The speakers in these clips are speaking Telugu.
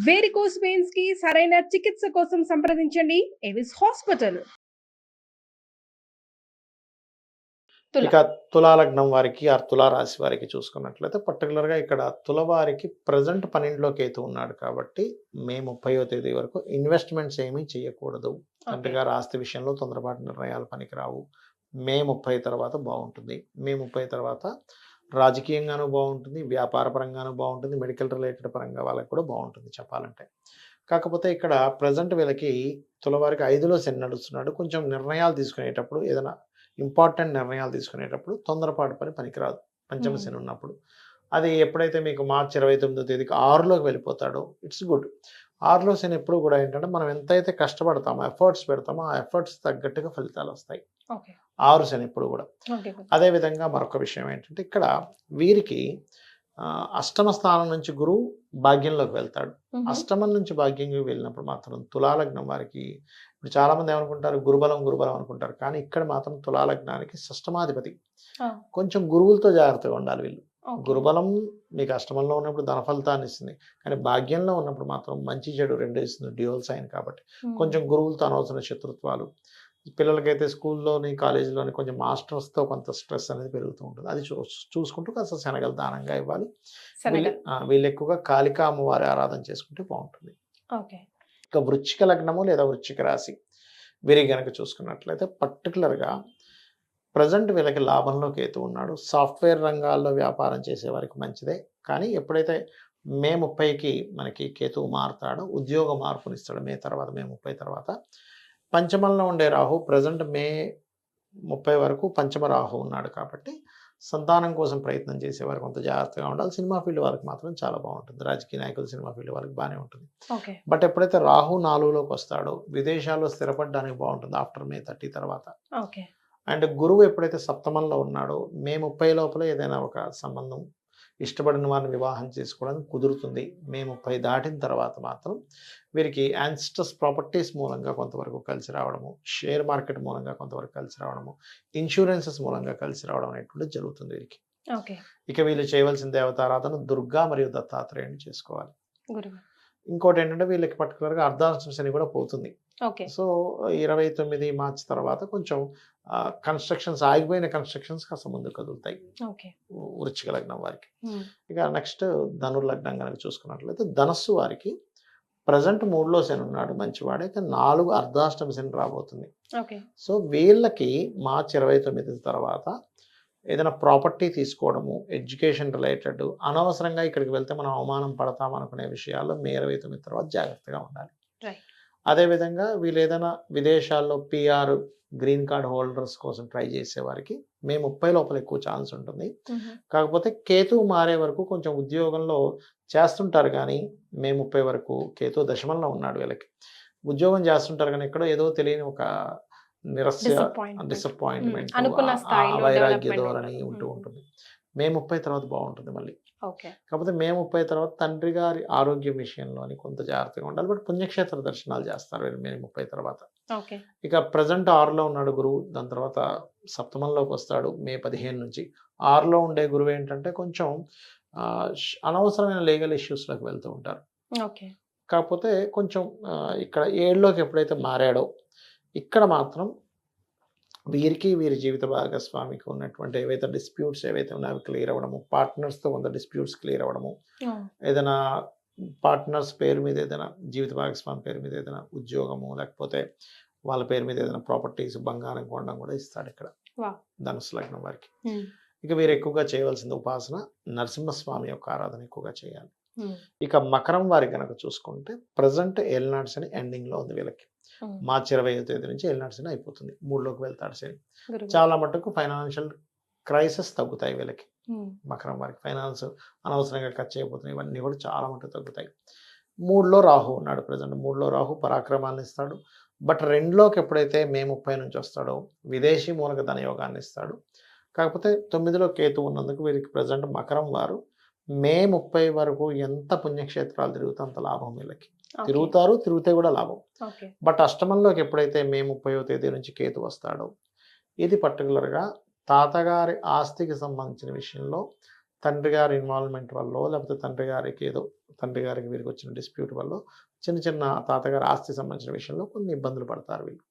వేరికోస్ వెయిన్స్ కి సరైన చికిత్స కోసం సంప్రదించండి ఎవిస్ హాస్పిటల్. తుల ఇక తులాలగ్నం వారికి ఆర్ తులారాశి వారికి చూసుకున్నట్లయితే పర్టికులర్గా ఇక్కడ తులవారికి ప్రజెంట్ 12లో కేతు ఉన్నాడు కాబట్టి మే 30వ తేదీ వరకు ఇన్వెస్ట్మెంట్స్ ఏమీ చేయకూడదు. తండ్రి ఓకే. గారి ఆస్తి విషయంలో తొందరపాటు నిర్ణయాలు పనికిరావు. మే 30 తర్వాత బాగుంటుంది. మే 30 తర్వాత రాజకీయంగానూ బాగుంటుంది, వ్యాపార పరంగానూ బాగుంటుంది, మెడికల్ రిలేటెడ్ పరంగా వాళ్ళకి కూడా బాగుంటుంది చెప్పాలంటే. కాకపోతే ఇక్కడ ప్రజెంట్ వీళ్ళకి తులవారికి 5లో శని నడుస్తున్నాడు. కొంచెం నిర్ణయాలు తీసుకునేటప్పుడు ఏదైనా ఇంపార్టెంట్ నిర్ణయాలు తీసుకునేటప్పుడు తొందరపాటు పనికిరాదు పంచమ శని ఉన్నప్పుడు. అది ఎప్పుడైతే మీకు మార్చి 29వ తేదీకి 6లోకి వెళ్ళిపోతాడో ఇట్స్ గుడ్. 6లో శని ఎప్పుడు కూడా ఏంటంటే మనం ఎంతైతే కష్టపడతామో ఎఫర్ట్స్ పెడతామో ఆ ఎఫర్ట్స్ తగ్గట్టుగా ఫలితాలు వస్తాయి. ఓకే. 6 శని ఎప్పుడు కూడా. ఓకే. అదేవిధంగా మరొక విషయం ఏంటంటే ఇక్కడ వీరికి అష్టమ స్థానం నుంచి గురువు భాగ్యంలోకి వెళ్తాడు. అష్టమం నుంచి భాగ్యంలోకి వెళ్ళినప్పుడు మాత్రం తులాలగ్నం వారికి ఇప్పుడు చాలామంది ఏమనుకుంటారు గురుబలం గురుబలం అనుకుంటారు, కానీ ఇక్కడ మాత్రం తులాలగ్నానికి షష్టమాధిపతి. కొంచెం గురువులతో జాగ్రత్తగా ఉండాలి వీళ్ళు. గురుబలం మీకు అష్టమంలో ఉన్నప్పుడు ధన ఫలితాన్ని ఇస్తుంది, కానీ భాగ్యంలో ఉన్నప్పుడు మాత్రం మంచి చెడు రెండు ఇస్తుంది, డ్యూయల్ సైన్ కాబట్టి. కొంచెం గురువులతో అనవసర శత్రుత్వాలు, పిల్లలకైతే స్కూల్లోని కాలేజీలోని కొంచెం మాస్టర్స్తో కొంత స్ట్రెస్ అనేది పెరుగుతూ ఉంటుంది. అది చూసుకుంటూ కాస్త శనగలు దానంగా ఇవ్వాలి. వీళ్ళు ఎక్కువగా కాళికా అమ్మవారి ఆరాధన చేసుకుంటే బాగుంటుంది. ఇక వృశ్చిక లగ్నము లేదా వృశ్చిక రాశి వీరికి కనుక చూసుకున్నట్లయితే పర్టికులర్గా ప్రజెంట్ వీళ్ళకి లాభంలో కేతు ఉన్నాడు. సాఫ్ట్వేర్ రంగాల్లో వ్యాపారం చేసే వారికి మంచిదే, కానీ ఎప్పుడైతే మే 30కి మనకి కేతువు మారుతాడో ఉద్యోగ మార్పునిస్తాడు. మే 30 తర్వాత పంచమంలో ఉండే రాహు ప్రజెంట్ మే 30 వరకు పంచమ రాహు ఉన్నాడు కాబట్టి సంతానం కోసం ప్రయత్నం చేసేవారు కొంత జాగ్రత్తగా ఉండాలి. సినిమా ఫీల్డ్ వాళ్ళకి మాత్రం చాలా బాగుంటుంది. రాజకీయ నాయకులు సినిమా ఫీల్డ్ వాళ్ళకి బాగానే ఉంటుంది. బట్ ఎప్పుడైతే రాహు 4లోకి వస్తాడో విదేశాల్లో స్థిరపడడానికి బాగుంటుంది ఆఫ్టర్ మే 30 తర్వాత. అండ్ గురువు ఎప్పుడైతే సప్తమంలో ఉన్నాడో మే 30 లోపల ఏదైనా ఒక సంబంధం ఇష్టపడిన వారిని వివాహం చేసుకోవడానికి కుదురుతుంది. మే 30 దాటిన తర్వాత మాత్రం వీరికి యాన్స్టస్ ప్రాపర్టీస్ మూలంగా కొంతవరకు కలిసి రావడము, షేర్ మార్కెట్ మూలంగా కొంతవరకు కలిసి రావడము, ఇన్సూరెన్సెస్ మూలంగా కలిసి రావడం అనేటువంటి జరుగుతుంది వీరికి. ఇక వీళ్ళు చేయవలసిన దేవతారాధన దుర్గా మరియు దత్తాత్రేయుని చేసుకోవాలి. ఇంకోటి ఏంటంటే వీళ్ళకి పర్టికులర్గా అర్ధాష్టమ శని కూడా పోతుంది. సో 29 మార్చి తర్వాత కొంచెం కన్స్ట్రక్షన్స్ ఆగిపోయిన కన్స్ట్రక్షన్స్ కాస్త ముందు కదులుతాయి వృశ్చిక లగ్నం వారికి. ఇక నెక్స్ట్ ధనుర్లగ్నం కనుక చూసుకున్నట్లయితే ధనస్సు వారికి ప్రజెంట్ 3లో శని ఉన్నాడు మంచివాడే, కానీ 4 అర్ధాష్టమ శని రాబోతుంది. సో వీళ్ళకి మార్చి 29 తర్వాత ఏదైనా ప్రాపర్టీ తీసుకోవడము, ఎడ్యుకేషన్ రిలేటెడ్ అనవసరంగా ఇక్కడికి వెళ్తే మనం అవమానం పడతాం అనుకునే విషయాల్లో మే 29 తర్వాత జాగ్రత్తగా ఉండాలి. అదేవిధంగా వీళ్ళు ఏదైనా విదేశాల్లో పిఆర్ గ్రీన్ కార్డ్ హోల్డర్స్ కోసం ట్రై చేసే వారికి మే 30 లోపల ఎక్కువ ఛాన్స్ ఉంటుంది. కాకపోతే కేతు మారే వరకు కొంచెం ఉద్యోగంలో చేస్తుంటారు, కానీ మే 30 వరకు కేతు దశమంలో ఉన్నాడు. వీళ్ళకి ఉద్యోగం చేస్తుంటారు కానీ ఎక్కడో ఏదో తెలియని ఒక నిరస్య డిసప్పాయింట్మెంట్ వైరాగ్య ధోరణి ఉంటూ ఉంటుంది. మే 30 తర్వాత బాగుంటుంది మళ్ళీ. కాకపోతే మే 30 తర్వాత తండ్రి గారి ఆరోగ్యం విషయంలోని కొంత జాగ్రత్తగా ఉండాలి. బట్ పుణ్యక్షేత్ర దర్శనాలు చేస్తారు మే 30 తర్వాత. ఇక ప్రజెంట్ 6లో ఉన్నాడు గురువు, దాని తర్వాత సప్తమంలోకి వస్తాడు మే 15 నుంచి. 6లో ఉండే గురువు ఏంటంటే కొంచెం అనవసరమైన లీగల్ ఇష్యూస్లోకి వెళ్తూ ఉంటారు. కాకపోతే కొంచెం ఇక్కడ 7లోకి ఎప్పుడైతే మారాడో ఇక్కడ మాత్రం వీరికి వీరి జీవిత భాగస్వామికి ఉన్నటువంటి ఏవైతే డిస్ప్యూట్స్ ఏవైతే ఉన్నాయో క్లియర్ అవ్వడము, పార్ట్నర్స్తో కొంత డిస్ప్యూట్స్ క్లియర్ అవ్వడము, ఏదైనా పార్ట్నర్స్ పేరు మీద ఏదైనా జీవిత భాగస్వామి పేరు మీద ఏదైనా ఉద్యోగము లేకపోతే వాళ్ళ పేరు మీద ఏదైనా ప్రాపర్టీస్ బంగారం కొనడం కూడా ఇస్తాడు ఇక్కడ ధనుసు లగ్నం వారికి. ఇక వీరు ఎక్కువగా చేయవలసిన ఉపాసన నరసింహస్వామి యొక్క ఆరాధన ఎక్కువగా చేయాలి. ఇక మకరం వారికి కనుక చూసుకుంటే ప్రజెంట్ ఏలినాడు శని ఎండింగ్లో ఉంది వీళ్ళకి. మార్చి 20వ తేదీ నుంచి ఏలినాడు శని అయిపోతుంది, 3లోకి వెళ్తాడు శని. చాలా మటుకు ఫైనాన్షియల్ క్రైసిస్ తగ్గుతాయి వీళ్ళకి. మకరం వారికి ఫైనాన్స్ అనవసరంగా ఖర్చు అయిపోతున్నాయి, ఇవన్నీ కూడా చాలా మటుకు తగ్గుతాయి. 3లో రాహు ఉన్నాడు ప్రజెంట్. 3లో రాహు పరాక్రమాన్ని ఇస్తాడు. బట్ 2లోకి ఎప్పుడైతే మే 30 నుంచి వస్తాడో విదేశీ మూలక ధనయోగాన్ని ఇస్తాడు. కాకపోతే 9లో కేతు ఉన్నందుకు వీరికి ప్రజెంట్ మకరం వారు మే 30 వరకు ఎంత పుణ్యక్షేత్రాలు తిరుగుతే అంత లాభం వీళ్ళకి. తిరిగితే కూడా లాభం. బట్ అష్టమంలోకి ఎప్పుడైతే మే 30వ తేదీ నుంచి కేతు వస్తాడో ఇది పర్టికులర్గా తాతగారి ఆస్తికి సంబంధించిన విషయంలో తండ్రి గారి ఇన్వాల్వ్మెంట్ వల్ల లేకపోతే తండ్రి గారికి వీరికి వచ్చిన డిస్ప్యూట్ వల్ల చిన్న చిన్న తాతగారి ఆస్తి సంబంధించిన విషయంలో కొన్ని ఇబ్బందులు పడతారు వీళ్ళు.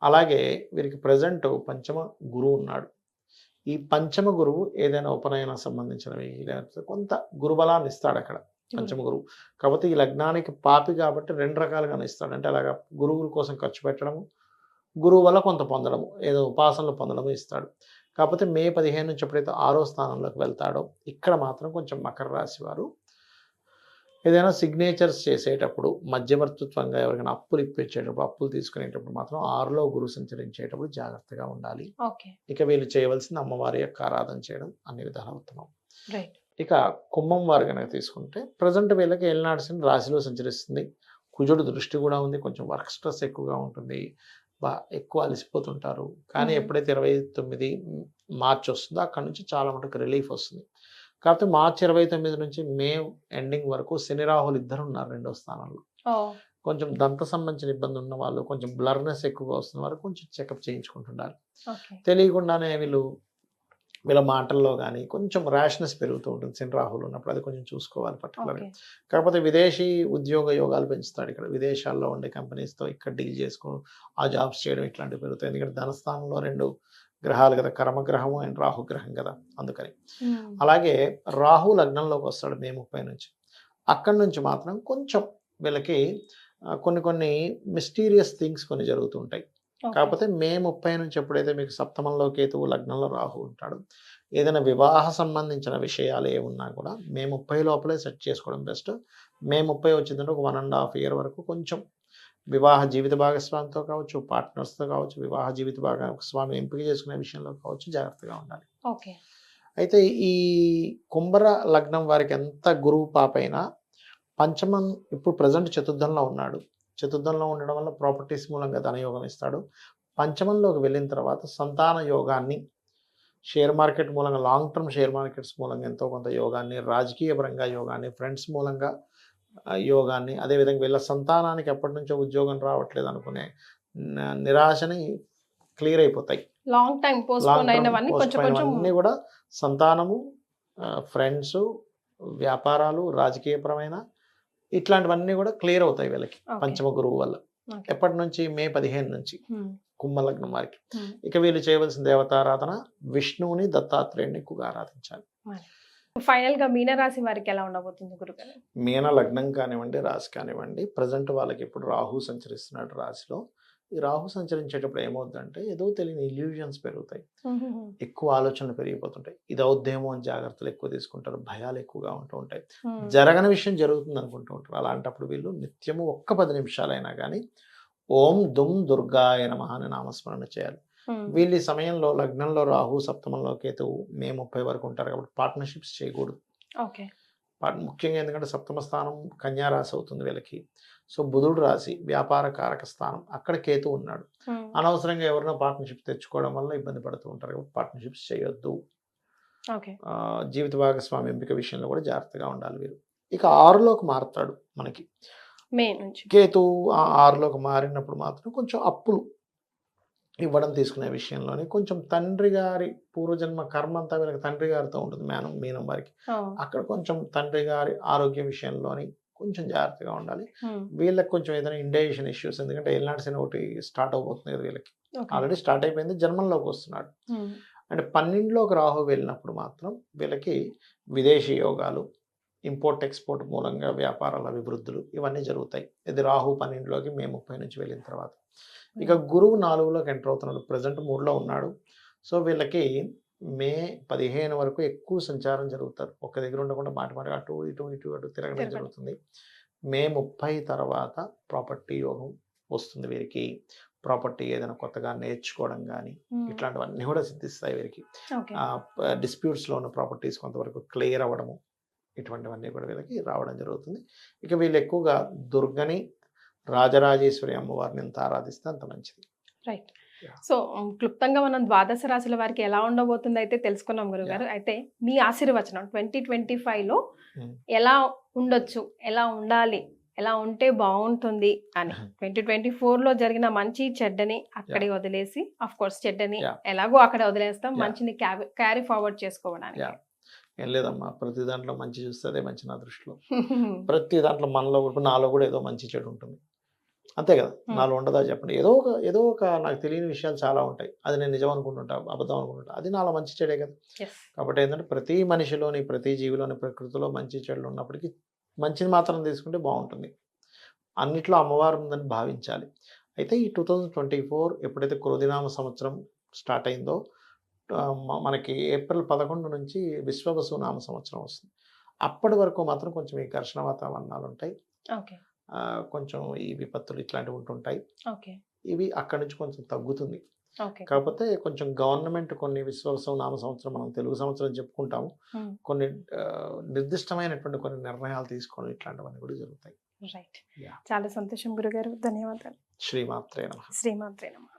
అలాగే వీరికి ప్రజెంట్ పంచమ గురువు ఉన్నాడు. ఈ పంచమ గురువు ఏదైనా ఉపనయనం సంబంధించినవి లేకపోతే కొంత గురుబలాన్ని ఇస్తాడు అక్కడ పంచమ గురువు. కాకపోతే ఈ లగ్నానికి పాపి కాబట్టి 2 రకాలుగానే ఇస్తాడు. అంటే అలాగా గురువుల కోసం ఖర్చు పెట్టడము, గురువు వల్ల కొంత పొందడము, ఏదో ఉపాసనలు పొందడము ఇస్తాడు. కాకపోతే మే 15 నుంచి ఎప్పుడైతే 6వ స్థానంలోకి వెళ్తాడో ఇక్కడ మాత్రం కొంచెం మకర రాశి వారు ఏదైనా సిగ్నేచర్స్ చేసేటప్పుడు మధ్యవర్తిత్వంగా ఎవరికైనా అప్పులు ఇప్పించేటప్పుడు అప్పులు తీసుకునేటప్పుడు మాత్రం 6లో గురువు సంచరించేటప్పుడు జాగ్రత్తగా ఉండాలి. ఇక వీళ్ళు చేయవలసిన అమ్మవారి యొక్క ఆరాధన చేయడం అన్ని విధాలు ఉత్తమం. ఇక కుంభం వారు కనుక తీసుకుంటే ప్రజెంట్ వీళ్ళకి ఏలినాటి శని రాశిలో సంచరిస్తుంది. కుజుడు దృష్టి కూడా ఉంది. కొంచెం వర్క్ స్ట్రెస్ ఎక్కువగా ఉంటుంది. ఎక్కువ అలసిపోతుంటారు. కానీ ఎప్పుడైతే 29 మార్చి వస్తుందో అక్కడ నుంచి చాలా మటుకు రిలీఫ్ వస్తుంది. కాకపోతే మార్చి 29 నుంచి మే ఎండింగ్ వరకు శని రాహులు ఇద్దరు ఉన్నారు 2వ స్థానంలో. కొంచెం దంత సంబంధించిన ఇబ్బంది ఉన్న వాళ్ళు, కొంచెం బ్లర్నెస్ ఎక్కువగా వస్తున్న వారు కొంచెం చెకప్ చేయించుకుంటున్నారు. తెలియకుండానే వీళ్ళ మాటల్లో కానీ కొంచెం ర్యాష్నెస్ పెరుగుతూ ఉంటుంది శని రాహులు ఉన్నప్పుడు. అది కొంచెం చూసుకోవాలి పర్టికులర్గా. కాకపోతే విదేశీ ఉద్యోగ యోగాలు పెంచుతాడు. ఇక్కడ విదేశాల్లో ఉండే కంపెనీస్తో ఇక్కడ డీల్ చేసుకోవడం, ఆ జాబ్స్ చేయడం ఇట్లాంటివి పెరుగుతాయి. ఎందుకంటే ధనస్థానంలో 2 గ్రహాలు కదా, కర్మగ్రహము అండ్ రాహుగ్రహం కదా, అందుకని. అలాగే రాహు లగ్నంలోకి వస్తాడు మే 30 నుంచి. అక్కడి నుంచి మాత్రం కొంచెం వీళ్ళకి కొన్ని మిస్టీరియస్ థింగ్స్ కొన్ని జరుగుతుంటాయి. కాకపోతే మే 30 నుంచి ఎప్పుడైతే మీకు సప్తమంలో కేతువు లగ్నంలో రాహు ఉంటాడు, ఏదైనా వివాహ సంబంధించిన విషయాలు ఏమున్నా కూడా మే 30 లోపలే సెట్ చేసుకోవడం బెస్ట్. మే 30 వచ్చిందంటే ఒక 1.5 year వరకు కొంచెం వివాహ జీవిత భాగస్వామితో కావచ్చు, పార్ట్నర్స్తో కావచ్చు, వివాహ జీవిత భాగస్వామి ఎంపిక చేసుకునే విషయంలో కావచ్చు జాగ్రత్తగా ఉండాలి. అయితే ఈ కుంభర లగ్నం వారికి ఎంత గురువు పాపైనా పంచమం ఇప్పుడు ప్రజెంట్ చతుర్థంలో ఉన్నాడు. చతుర్థంలో ఉండడం వల్ల ప్రాపర్టీస్ మూలంగా ధనయోగం ఇస్తాడు. పంచమంలోకి వెళ్ళిన తర్వాత సంతాన యోగాన్ని, షేర్ మార్కెట్ మూలంగా లాంగ్ టర్మ్ షేర్ మార్కెట్స్ మూలంగా ఎంతో కొంత యోగాన్ని, రాజకీయ పరంగా యోగాన్ని, ఫ్రెండ్స్ మూలంగా యోగాన్ని, అదేవిధంగా వీళ్ళ సంతానానికి ఎప్పటి నుంచో ఉద్యోగం రావట్లేదు అనుకునే నిరాశని క్లియర్ అయిపోతాయి. లాంగ్ టైం పోస్ట్పోన్ అయినవన్నీ కూడా సంతానము, ఫ్రెండ్స్, వ్యాపారాలు, రాజకీయపరమైన ఇట్లాంటివన్నీ కూడా క్లియర్ అవుతాయి వీళ్ళకి పంచమ గురువు వల్ల. ఎప్పటి నుంచి మే 15 నుంచి కుంభలగ్నం వారికి. ఇక వీళ్ళు చేయవలసిన దేవతారాధన విష్ణువుని, దత్తాత్రేయుని ఎక్కువగా ఆరాధించాలి. ఫైనల్ గా మీనరాశి వారికి ఎలా ఉండబోతుంది గురుగారు? మీన లగ్నం కానివ్వండి, రాశి కానివ్వండి, ప్రజెంట్ వాళ్ళకి ఇప్పుడు రాహు సంచరిస్తున్నాడు రాశిలో. ఈ రాహు సంచరించేటప్పుడు ఏమవుతుందంటే ఏదో తెలియని ఇల్యూజన్స్ పెరుగుతాయి, ఎక్కువ ఆలోచనలు పెరిగిపోతుంటాయి. ఇది అవుద్దేమో అని జాగ్రత్తలు ఎక్కువ తీసుకుంటారు, భయాలు ఎక్కువగా ఉంటూ ఉంటాయి, జరగని విషయం జరుగుతుంది అనుకుంటూ ఉంటారు. అలాంటప్పుడు వీళ్ళు నిత్యము ఒక్క 10 నిమిషాలైనా కానీ ఓం దుమ్ దుర్గాయ నమః అని నామస్మరణ చేయాలి. వీళ్ళు ఈ సమయంలో లగ్నంలో రాహు, సప్తమంలో కేతువు మే 30 వరకు ఉంటారు కాబట్టి పార్ట్నర్షిప్స్ చేయకూడదు. ముఖ్యంగా ఎందుకంటే సప్తమ స్థానం కన్యా రాశి అవుతుంది వీళ్ళకి. సో బుధుడు రాశి వ్యాపార కారక స్థానం, అక్కడ కేతు ఉన్నాడు. అనవసరంగా ఎవరైనా పార్ట్నర్షిప్స్ తెచ్చుకోవడం వల్ల ఇబ్బంది పడుతూ ఉంటారు కాబట్టి పార్ట్నర్షిప్స్ చేయొద్దు. జీవిత భాగస్వామి ఎంపిక విషయంలో కూడా జాగ్రత్తగా ఉండాలి వీరు. ఇక 6లోకి మారుతాడు మనకి కేతు. 6లోకి మారినప్పుడు మాత్రం కొంచెం అప్పులు ఇవ్వడం తీసుకునే విషయంలోని కొంచెం తండ్రి గారి పూర్వజన్మ కర్మ అంతా వీళ్ళకి తండ్రి గారితో ఉంటుంది మీనం వారికి. అక్కడ కొంచెం తండ్రి గారి ఆరోగ్య విషయంలోని కొంచెం జాగ్రత్తగా ఉండాలి. వీళ్ళకి కొంచెం ఏదైనా ఇండైజెషన్ ఇష్యూస్, ఎందుకంటే ఏలినాటి శని ఒకటి స్టార్ట్ అవబోతుంది కదా వీళ్ళకి. ఆల్రెడీ స్టార్ట్ అయిపోయింది, జన్మంలోకి వస్తున్నాడు. అంటే 12లోకి రాహు వెళ్ళినప్పుడు మాత్రం వీళ్ళకి విదేశీ యోగాలు, ఇంపోర్ట్ ఎక్స్పోర్ట్ మూలంగా వ్యాపారాల అభివృద్ధులు ఇవన్నీ జరుగుతాయి. ఇది రాహు 12లోకి మే 30 నుంచి వెళ్ళిన తర్వాత. ఇక గురువు 4లోకి ఎంటర్ అవుతున్నాడు, ప్రజెంట్ 3లో ఉన్నాడు. సో వీళ్ళకి మే 15 వరకు ఎక్కువ సంచారం జరుగుతారు. ఒక దగ్గర ఉండకుండా మాటి అటు ఇటు తిరగడం జరుగుతుంది. మే 30 తర్వాత ప్రాపర్టీ యోగం వస్తుంది వీరికి. ప్రాపర్టీ ఏదైనా కొత్తగా నేర్చుకోవడం కానీ ఇట్లాంటివన్నీ కూడా సిద్ధిస్తాయి వీరికి. డిస్ప్యూట్స్లో ఉన్న ప్రాపర్టీస్ కొంతవరకు క్లియర్ అవ్వడము ఇటువంటివన్నీ కూడా వీళ్ళకి రావడం జరుగుతుంది. ఇక వీళ్ళు ఎక్కువగా దుర్గని, రాజరాజేశ్వరి అమ్మవారిని ఎంత ఆరాధిస్తే అంత మంచిది. రైట్. సో క్లుప్తంగా మనం ద్వాదశ రాశుల వారికి ఎలా ఉండబోతుంది అయితే తెలుసుకున్నాం గురుగారు. అయితే మీ ఆశీర్వచనం 2025లో ఎలా ఉండొచ్చు, ఎలా ఉండాలి, ఎలా ఉంటే బాగుంటుంది అని 2024లో జరిగిన మంచి చెడ్డని అక్కడే వదిలేసి, ఆఫ్ కోర్స్ చెడ్డని ఎలాగో అక్కడ వదిలేస్తాం, మంచిని క్యారీ ఫార్వర్డ్ చేసుకోవడానికి ఏం లేదమ్మా, ప్రతి దాంట్లో మంచి చూస్తే అదే మంచి నా దృష్టిలో. ప్రతి దాంట్లో మనలో కూడా, నాలో కూడా ఏదో మంచి చెడు ఉంటుంది, అంతే కదా. నాలో ఉండదా చెప్పండి? ఏదో ఒక నాకు తెలియని విషయాలు చాలా ఉంటాయి. అది నేను నిజం అనుకుంటుంటా, అబద్ధం అనుకుంటుంటా, అది నాలో మంచి చెడే కదా. కాబట్టి ఏంటంటే ప్రతి మనిషిలోని, ప్రతి జీవిలోని, ప్రకృతిలో మంచి చెడులు ఉన్నప్పటికీ మంచిని మాత్రం తీసుకుంటే బాగుంటుంది. అన్నిట్లో అమ్మవారు ఉందని భావించాలి. అయితే ఈ 2024 ఎప్పుడైతే క్రోధినామ సంవత్సరం స్టార్ట్ అయిందో, మనకి ఏప్రిల్ 11 నుంచి విశ్వవసు నామ సంవత్సరం వస్తుంది. అప్పటి వరకు మాత్రం కొంచెం ఈ ఘర్షణ వాతావరణాలు ఉంటాయి. ఓకే. కొంచెం ఈ విపత్తులు ఇట్లాంటివి ఉంటుంటాయి. ఓకే. ఇవి అక్కడి నుంచి కొంచెం తగ్గుతుంది. ఓకే. కాకపోతే కొంచెం గవర్నమెంట్ కొన్ని విశ్వవసు నామ సంవత్సరం, మనం తెలుగు సంవత్సరం చెప్పుకుంటాము, కొన్ని నిర్దిష్టమైనటువంటి కొన్ని నిర్ణయాలు తీసుకోవడం ఇట్లాంటివన్నీ కూడా జరుగుతాయి. రైట్. Yeah. చాలా సంతోషం గురుగారు, ధన్యవాదాలు. శ్రీమాత్రే నమః. శ్రీమాత్రే నమః.